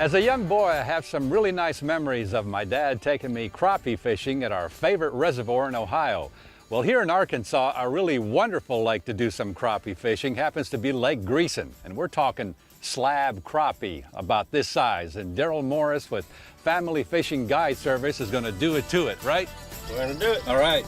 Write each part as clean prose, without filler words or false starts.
As a young boy, I have some really nice memories of my dad taking me crappie fishing at our favorite reservoir in Ohio. Well, here in Arkansas, a really wonderful lake to do some crappie fishing happens to be Lake Greeson, and we're talking slab crappie about this size. And Daryl Morris with Family Fishing Guide Service is going to do it to it, right? We're going to do it. All right.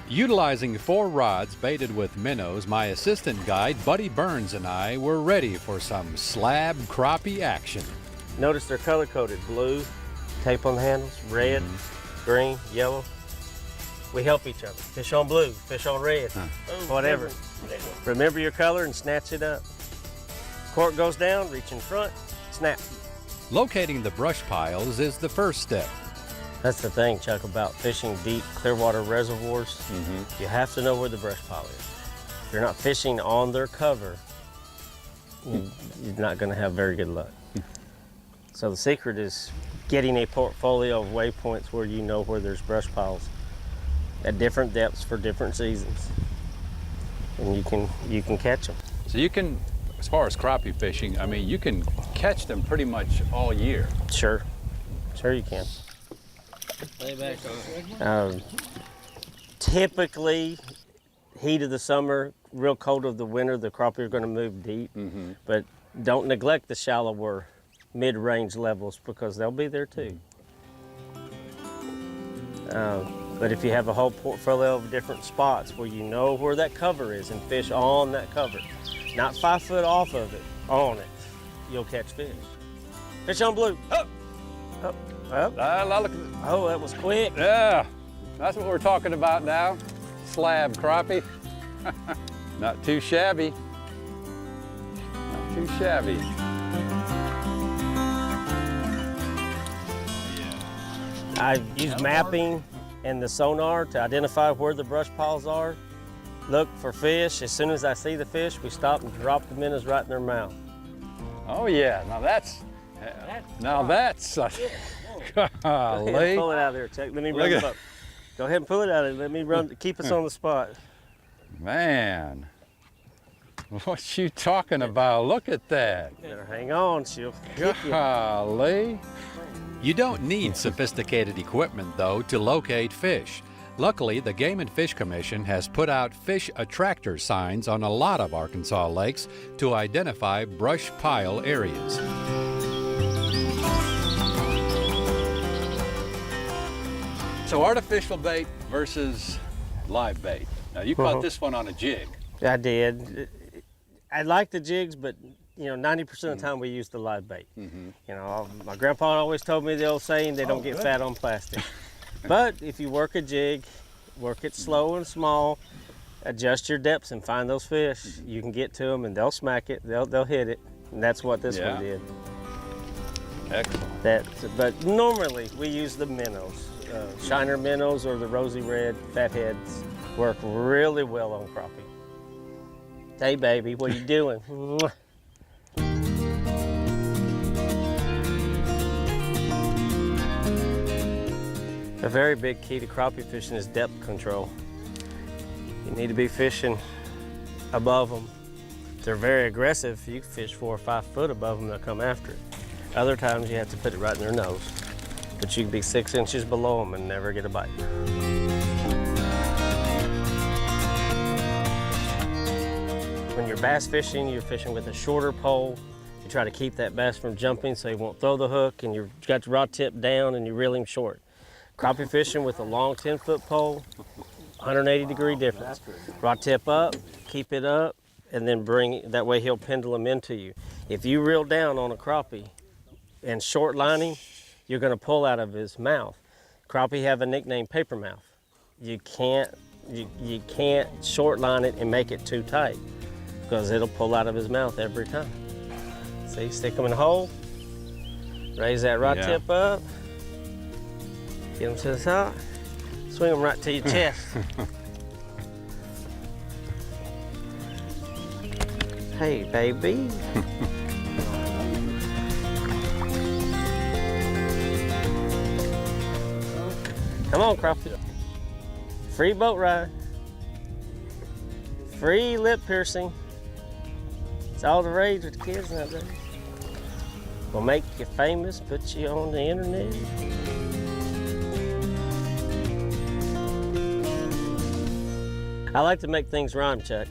Utilizing 4 rods baited with minnows, my assistant guide, Buddy Burns, and I were ready for some slab crappie action. Notice they're color-coded. Blue, tape on the handles, red, green, yellow. We help each other. Fish on blue, fish on red, whatever. Remember your color and snatch it up. Cork goes down, reach in front, snap. Locating the brush piles is the first step. That's the thing, Chuck, about fishing deep Clearwater reservoirs. You have to know where the brush pile is. If you're not fishing on their cover, you're not going to have very good luck. So the secret is getting a portfolio of waypoints where you know where there's brush piles at different depths for different seasons, and you can catch them. So you can, as far as crappie fishing, I mean, you can catch them pretty much all year. Sure you can. Lay back. Typically, heat of the summer, real cold of the winter, the crappie are going to move deep. But don't neglect the shallower mid-range levels because they'll be there too. But if you have a whole portfolio of different spots where you know where that cover is and fish on that cover, not 5 foot off of it, on it, you'll catch fish. Fish on blue. Up, up. Up. Oh, that was quick. Yeah, that's what we're talking about now. Slab crappie. Not too shabby. Not too shabby. I use mapping and the sonar to identify where the brush piles are. Look for fish. As soon as I see the fish, we stop and drop the minnows right in their mouth. Oh yeah, now that's Go ahead golly. and pull it out of there, Chuck. Let me run it up. Go ahead and pull it out of there. Let me run. Keep us on the spot. Man, what you talking about? Look at that. Better hang on, she'll kick you. Golly. You don't need sophisticated equipment, though, to locate fish. Luckily, the Game and Fish Commission has put out fish attractor signs on a lot of Arkansas lakes to identify brush pile areas. So artificial bait versus live bait. Now you caught this one on a jig. I did. I like the jigs, but 90% of the time we use the live bait. My grandpa always told me the old saying, they don't get fat on plastic. But if you work a jig, work it slow and small, adjust your depths and find those fish. You can get to them and they'll smack it, they'll hit it. And that's what this one did. Excellent. But normally we use the minnows. Shiner minnows or the rosy red fatheads work really well on crappie. Hey baby, what are you doing? A very big key to crappie fishing is depth control. You need to be fishing above them. If they're very aggressive, you can fish 4 or 5 foot above them, they'll come after it. Other times you have to put it right in their nose. But you can be 6 inches below them and never get a bite. When you're bass fishing, you're fishing with a shorter pole. You try to keep that bass from jumping so he won't throw the hook, and you've got your rod tip down and you reel him short. Crappie fishing with a long 10-foot pole, 180-degree difference. Rod tip up, keep it up, and then that way he'll pendule him into you. If you reel down on a crappie and short lining, you're going to pull out of his mouth. Crappie have a nickname, paper mouth. You can't short line it and make it too tight because it'll pull out of his mouth every time. See, stick them in the hole, raise that rod tip up, get them to the top, swing them right to your chest. Hey, baby. Come on, crappie. Free boat ride. Free lip piercing. It's all the rage with the kids nowadays. Will make you famous, put you on the internet. I like to make things rhyme, Chuck.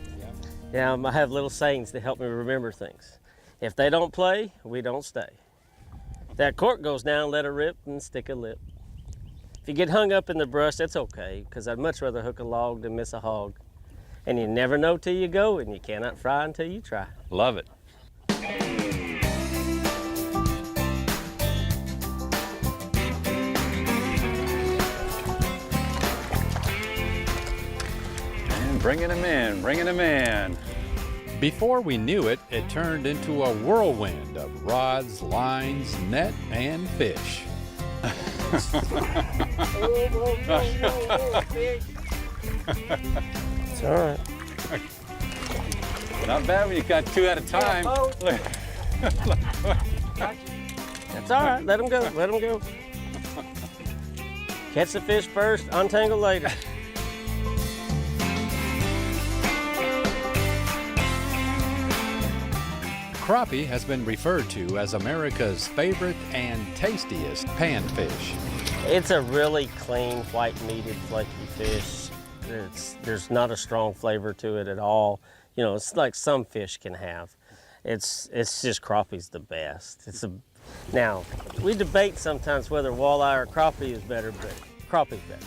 Yeah, I have little sayings to help me remember things. If they don't play, we don't stay. If that cork goes down, let it rip and stick a lip. If you get hung up in the brush, that's okay, because I'd much rather hook a log than miss a hog. And you never know till you go, and you cannot fry until you try. Love it. And bringing them in, bringing them in. Before we knew it, it turned into a whirlwind of rods, lines, net, and fish. It's all right. Not bad when you got two at a time. That's all right. Let them go. Let them go. Catch the fish first, untangle later. Crappie has been referred to as America's favorite and tastiest panfish. It's a really clean, white-meated, flaky fish. There's not a strong flavor to it at all. You know, it's like some fish can have. It's just crappie's the best. Now, we debate sometimes whether walleye or crappie is better, but crappie's better.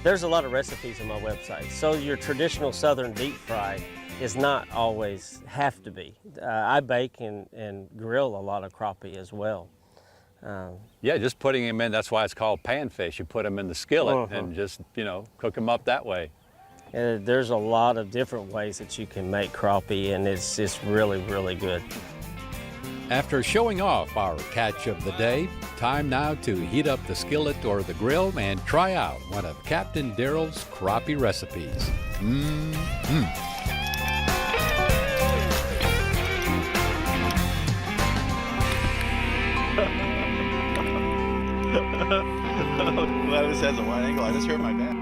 There's a lot of recipes on my website, so your traditional southern deep fry is not always have to be. I bake and grill a lot of crappie as well. Yeah, just putting them in, that's why it's called panfish. You put them in the skillet and just, you know, cook them up that way. There's a lot of different ways that you can make crappie, and it's just really, really good. After showing off our catch of the day, time now to heat up the skillet or the grill and try out one of Captain Daryl's crappie recipes. Glad this has a wide angle. I just hurt my back.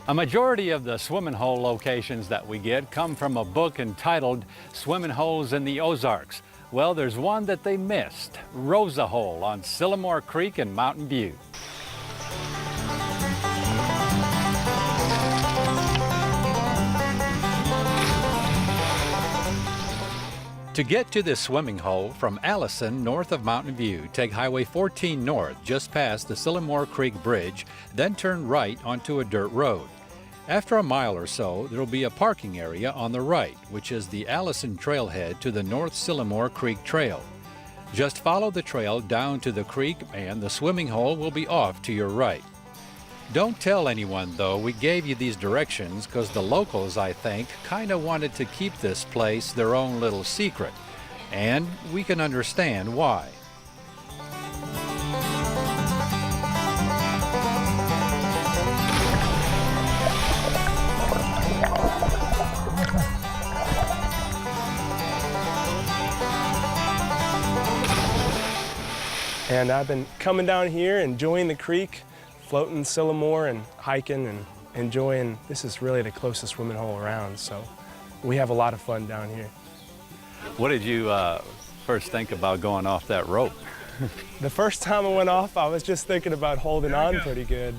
A majority of the swimming hole locations that we get come from a book entitled Swimming Holes in the Ozarks. Well, there's one that they missed, Rosa Hole on Sylamore Creek in Mountain View. To get to this swimming hole from Allison, north of Mountain View, take Highway 14 north just past the Sylamore Creek Bridge, then turn right onto a dirt road. After a mile or so, there will be a parking area on the right, which is the Allison trailhead to the North Sylamore Creek Trail. Just follow the trail down to the creek and the swimming hole will be off to your right. Don't tell anyone, though, we gave you these directions because the locals, I think, kind of wanted to keep this place their own little secret. And we can understand why. And I've been coming down here, enjoying the creek, floating Sylamore and hiking and enjoying. This is really the closest swimming hole around, so we have a lot of fun down here. What did you first think about going off that rope? The first time I went off, I was just thinking about holding on pretty good.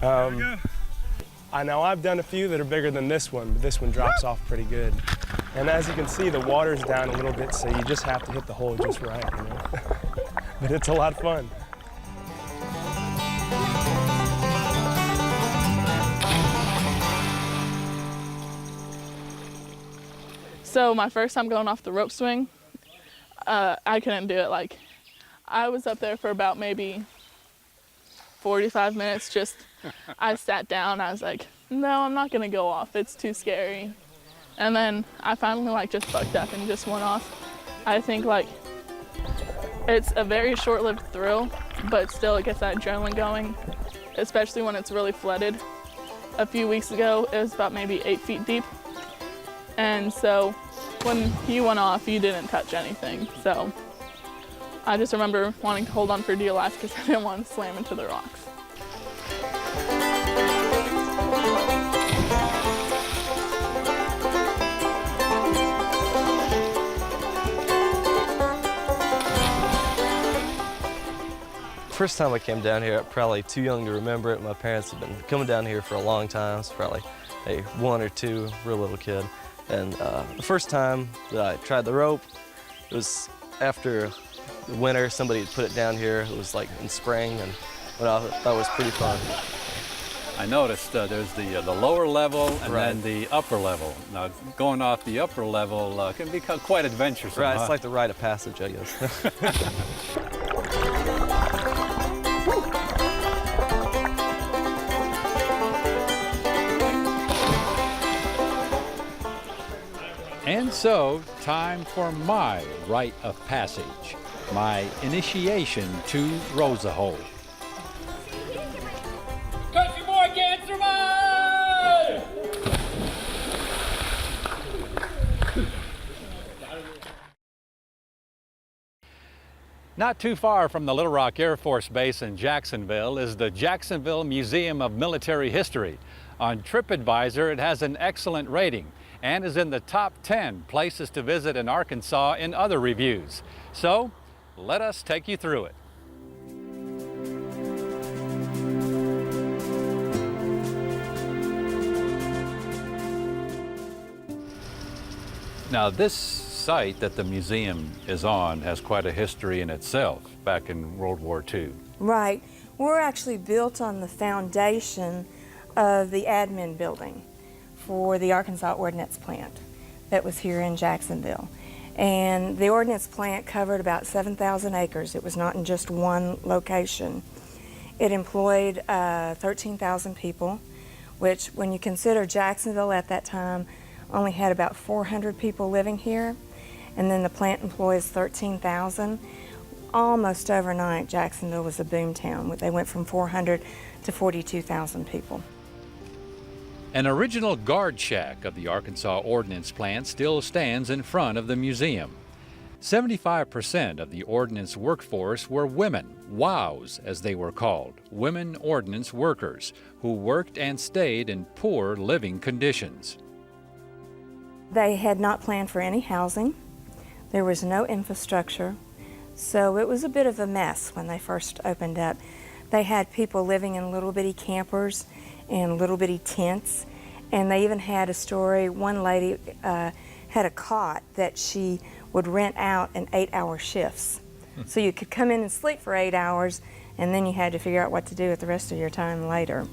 I know I've done a few that are bigger than this one, but this one drops off pretty good. And as you can see, the water's down a little bit, so you just have to hit the hole just right, you know? But it's a lot of fun. So my first time going off the rope swing, I couldn't do it. Like, I was up there for about maybe 45 minutes. Just, I sat down. I was like, no, I'm not gonna go off. It's too scary. And then I finally just bucked up and just went off. I think it's a very short-lived thrill, but still it gets that adrenaline going. especially when it's really flooded. A few weeks ago, it was about maybe 8 feet deep. And so when you went off, you didn't touch anything. So I just remember wanting to hold on for dear life because I didn't want to slam into the rocks. First time I came down here, I'm probably too young to remember it. My parents have been coming down here for a long time. It's probably a 1 or 2, real little kid. And the first time that I tried the rope, it was after the winter. Somebody had put it down here. It was like in spring, and I thought it was pretty fun. I noticed there's the lower level and Right. then the upper level. Now, going off the upper level can become quite adventuresome. Right, huh? it's like the rite of passage, I guess. And so, time for my rite of passage, my initiation to Rosa Hole. Country boy can't survive! Not too far from the Little Rock Air Force Base in Jacksonville is the Jacksonville Museum of Military History. On TripAdvisor, it has an excellent rating and is in the top 10 places to visit in Arkansas in other reviews. So, let us take you through it. Now, this site that the museum is on has quite a history in itself back in World War II. Right. We're actually built on the foundation of the admin building for the Arkansas Ordnance Plant that was here in Jacksonville. And the ordnance plant covered about 7,000 acres. It was not in just one location. It employed 13,000 people, which when you consider Jacksonville at that time only had about 400 people living here, and then the plant employs 13,000. Almost overnight, Jacksonville was a boom town. They went from 400 to 42,000 people. An original guard shack of the Arkansas Ordnance Plant still stands in front of the museum. 75% of the ordnance workforce were women, WOWs as they were called, women ordnance workers, who worked and stayed in poor living conditions. They had not planned for any housing. There was no infrastructure. So it was a bit of a mess when they first opened up. They had people living in little bitty campers and little bitty tents, and they even had a story. One lady had a cot that she would rent out in 8-hour shifts. So you could come in and sleep for 8 hours, and then you had to figure out what to do with the rest of your time later.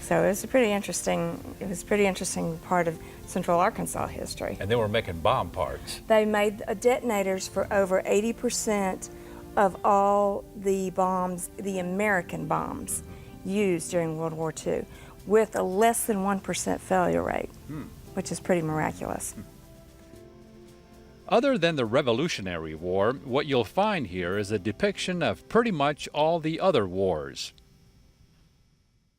So it was a pretty interesting part of Central Arkansas history. And they were making bomb parts. They made detonators for over 80% of all the bombs, the American bombs, used during World War II, with a less than 1% failure rate, which is pretty miraculous. Other than the Revolutionary War, what you'll find here is a depiction of pretty much all the other wars.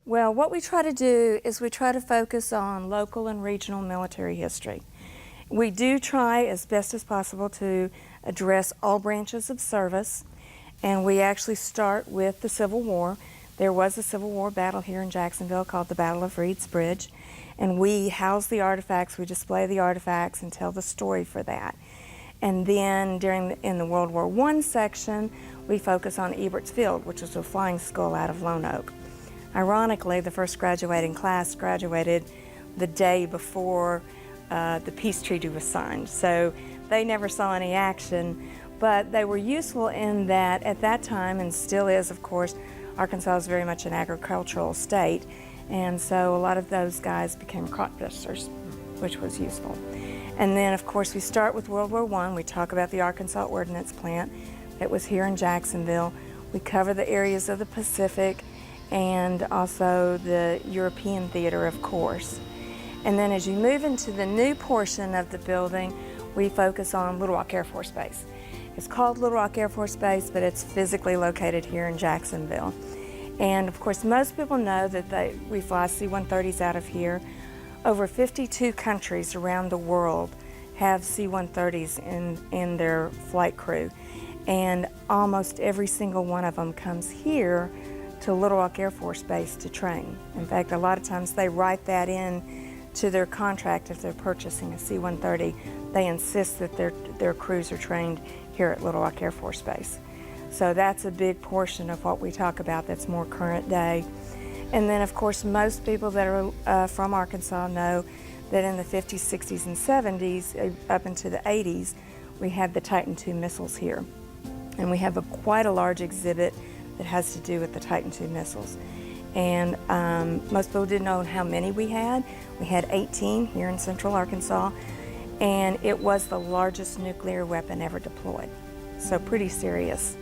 Well, what we try to do is we try to focus on local and regional military history. We do try as best as possible to address all branches of service, and we actually start with the Civil War. There was a Civil War battle here in Jacksonville called the Battle of Reed's Bridge, and we house the artifacts, we display the artifacts and tell the story for that. And then in the World War I section, we focus on Ebert's Field, which was a flying skull out of Lone Oak. Ironically, the first graduating class graduated the day before the peace treaty was signed. So they never saw any action, but they were useful in that at that time, and still is, of course, Arkansas is very much an agricultural state, and so a lot of those guys became crop dusters, which was useful. And then, of course, we start with World War I. We talk about the Arkansas Ordnance Plant that was here in Jacksonville. We cover the areas of the Pacific and also the European theater, of course. And then as you move into the new portion of the building, we focus on Little Rock Air Force Base. It's called Little Rock Air Force Base, but it's physically located here in Jacksonville. And of course, most people know that we fly C-130s out of here. Over 52 countries around the world have C-130s in their flight crew. And almost every single one of them comes here to Little Rock Air Force Base to train. In fact, a lot of times they write that in to their contract if they're purchasing a C-130. They insist that their crews are trained here at Little Rock Air Force Base. So that's a big portion of what we talk about that's more current day. And then of course most people that are from Arkansas know that in the 50s, 60s, and 70s, up into the 80s, we had the Titan II missiles here. And we have quite a large exhibit that has to do with the Titan II missiles. And most people didn't know how many we had. We had 18 here in central Arkansas, and it was the largest nuclear weapon ever deployed. So pretty serious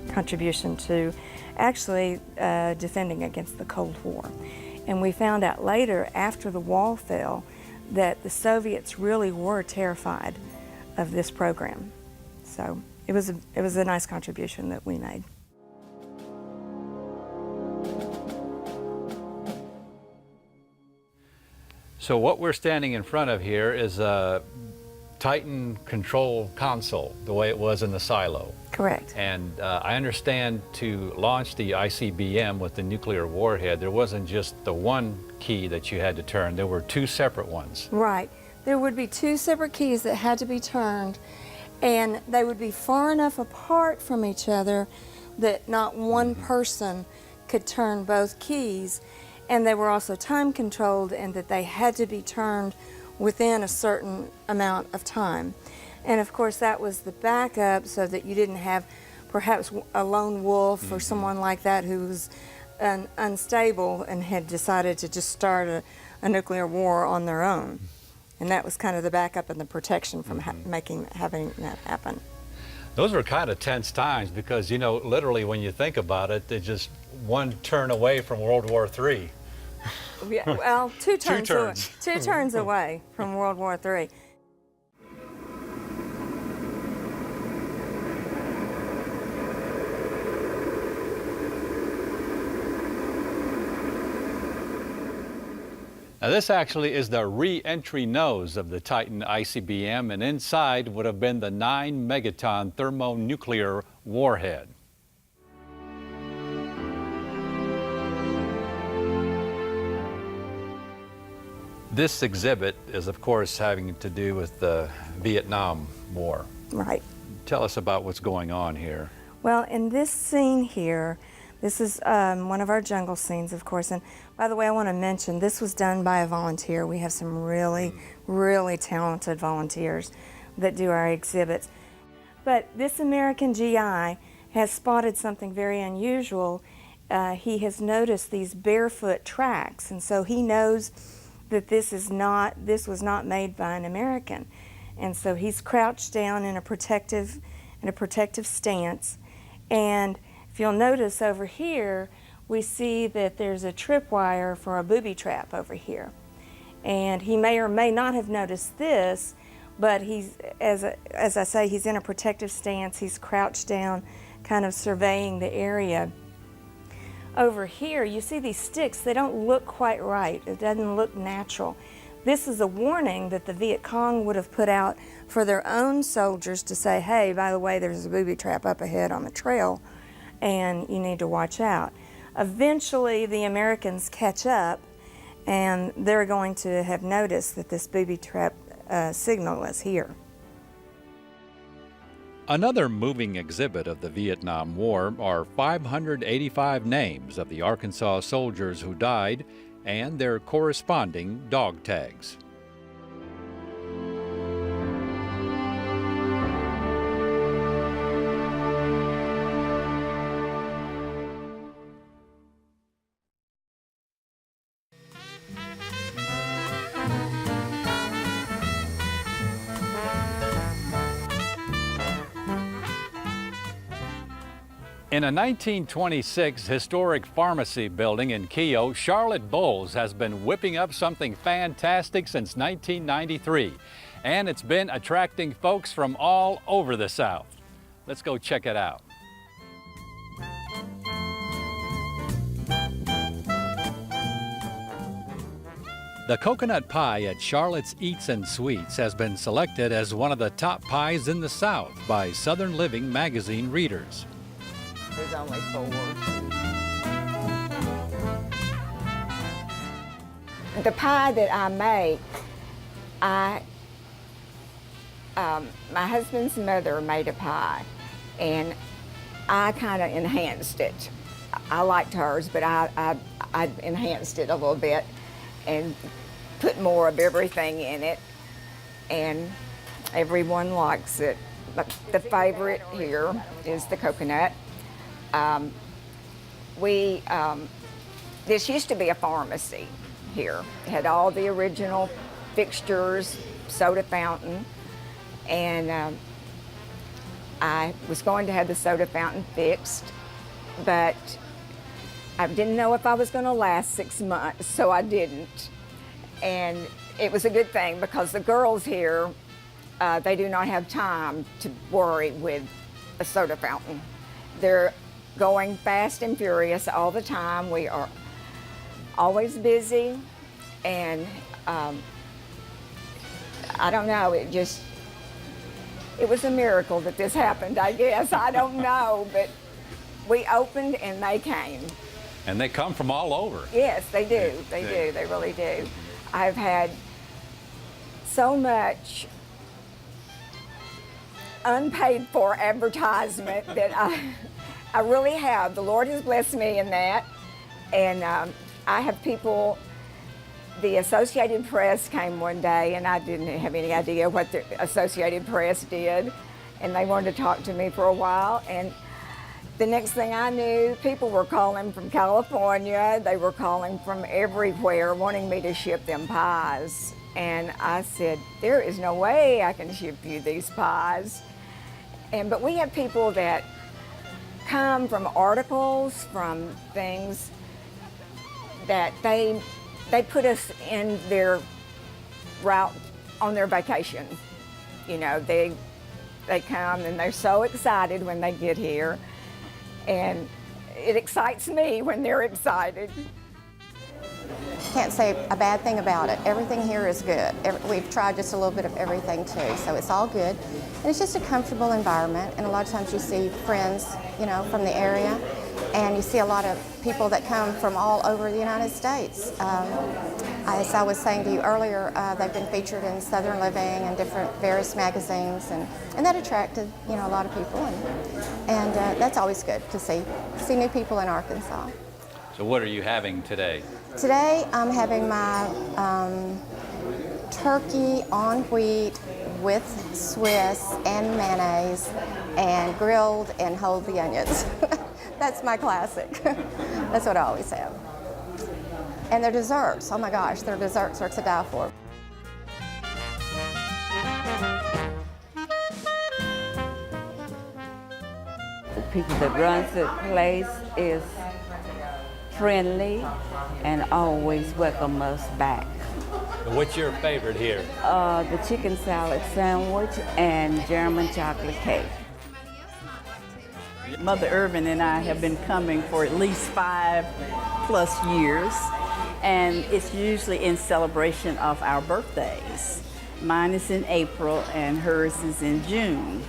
contribution to actually defending against the Cold War. And we found out later, after the wall fell, that the Soviets really were terrified of this program. So it was a nice contribution that we made. So what we're standing in front of here is a Titan control console, the way it was in the silo. Correct. And I understand to launch the ICBM with the nuclear warhead, there wasn't just the one key that you had to turn, there were two separate ones. Right. There would be two separate keys that had to be turned, and they would be far enough apart from each other that not one person could turn both keys, and they were also time controlled, and that they had to be turned within a certain amount of time. And of course that was the backup so that you didn't have perhaps a lone wolf or someone like that who was unstable and had decided to just start a nuclear war on their own. And that was kind of the backup and the protection from having that happen. Those were kind of tense times because, you know, literally when you think about it, they're just one turn away from World War III. Yeah, well, two turns away, turns. 2 turns away from World War III. Now this actually is the re-entry nose of the Titan ICBM, and inside would have been the 9-megaton thermonuclear warhead. This exhibit is, of course, having to do with the Vietnam War. Right. Tell us about what's going on here. Well, in this scene here, this is one of our jungle scenes, of course. And by the way, I want to mention, this was done by a volunteer. We have some really, really talented volunteers that do our exhibits. But this American GI has spotted something very unusual. He has noticed these barefoot tracks, and so he knows that this was not made by an American. And so he's crouched down in a protective stance. And if you'll notice over here, we see that there's a tripwire for a booby trap over here. And he may or may not have noticed this, but he's, as I say, he's in a protective stance. He's crouched down, kind of surveying the area. Over here, you see these sticks, they don't look quite right. It doesn't look natural. This is a warning that the Viet Cong would have put out for their own soldiers to say, hey, by the way, there's a booby trap up ahead on the trail, and you need to watch out. Eventually, the Americans catch up, and they're going to have noticed that this booby trap signal is here. Another moving exhibit of the Vietnam War are 585 names of the Arkansas soldiers who died and their corresponding dog tags. In a 1926 historic pharmacy building in Keogh, Charlotte Bowles has been whipping up something fantastic since 1993, and it's been attracting folks from all over the South. Let's go check it out. The coconut pie at Charlotte's Eats and Sweets has been selected as one of the top pies in the South by Southern Living magazine readers. There's only 4. The pie that I make, my husband's mother made a pie, and I kind of enhanced it. I liked hers, but I enhanced it a little bit and put more of everything in it, and everyone likes it. But the favorite here is the coconut. This used to be a pharmacy here. It had all the original fixtures, soda fountain, and I was going to have the soda fountain fixed, but I didn't know if I was going to last 6 months, so I didn't. And it was a good thing because the girls here, they do not have time to worry with a soda fountain. They're going fast and furious all the time. We are always busy, and I don't know, it was a miracle that this happened, I guess. I don't know, but we opened and they came. And they come from all over. Yes, they do. They really do. I've had so much unpaid for advertisement that I really have. The Lord has blessed me in that. And I have people, the Associated Press came one day, and I didn't have any idea what the Associated Press did. And they wanted to talk to me for a while. And the next thing I knew, people were calling from California. They were calling from everywhere wanting me to ship them pies. And I said, there is no way I can ship you these pies. But we have people that come from articles, from things that they put us in their route on their vacation. You know, they come and they're so excited when they get here. And it excites me when they're excited. Can't say a bad thing about it. Everything here is good. We've tried just a little bit of everything too, so it's all good. And it's just a comfortable environment, and a lot of times you see friends, you know, from the area, and you see a lot of people that come from all over the United States. As I was saying to you earlier, they've been featured in Southern Living and different various magazines, and that attracted, you know, a lot of people, and that's always good to see new people in Arkansas. So what are you having today? Today I'm having my turkey on wheat with Swiss and mayonnaise and grilled and hold the onions. That's my classic. That's what I always have. And their desserts, oh my gosh, their desserts are to die for. The people that runs the place is friendly and always welcome us back. What's your favorite here? The chicken salad sandwich and German chocolate cake. Mother Irvin and I have been coming for at least 5+ years, and it's usually in celebration of our birthdays. Mine is in April and hers is in June.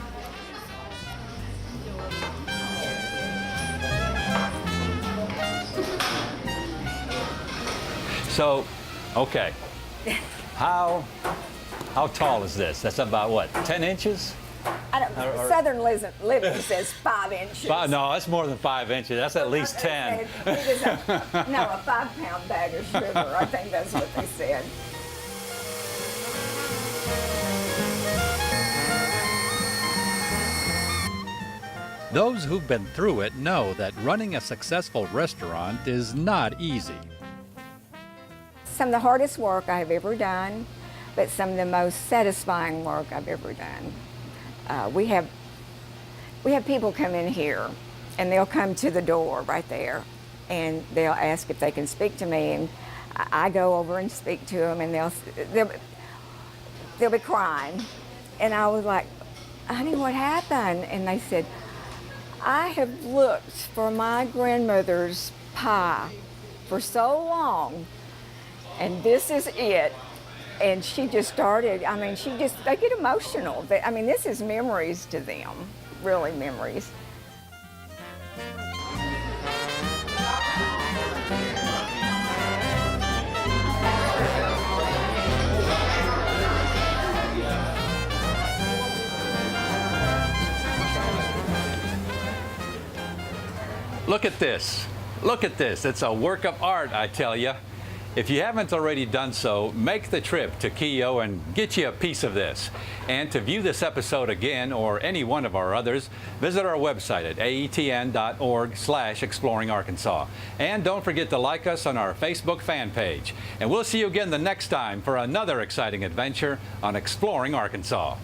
So, okay, how tall is this? That's about what, 10 inches? I don't know. Southern Living says 5 inches. No, that's more than 5 inches. That's at least 10. It is a 5-pound bag of sugar. I think that's what they said. Those who've been through it know that running a successful restaurant is not easy. Some of the hardest work I've ever done, but some of the most satisfying work I've ever done. We have people come in here, and they'll come to the door right there, and they'll ask if they can speak to me, and I go over and speak to them, and they'll be crying, and I was like, "Honey, what happened?" And they said, "I have looked for my grandmother's pie for so long, And this is it. And she just started, I mean, they get emotional. I mean, this is memories to them, really memories. Look at this. Look at this. It's a work of art, I tell you. If you haven't already done so, make the trip to Keogh and get you a piece of this. And to view this episode again or any one of our others, visit our website at aetn.org/exploringarkansas. And don't forget to like us on our Facebook fan page. And we'll see you again the next time for another exciting adventure on Exploring Arkansas.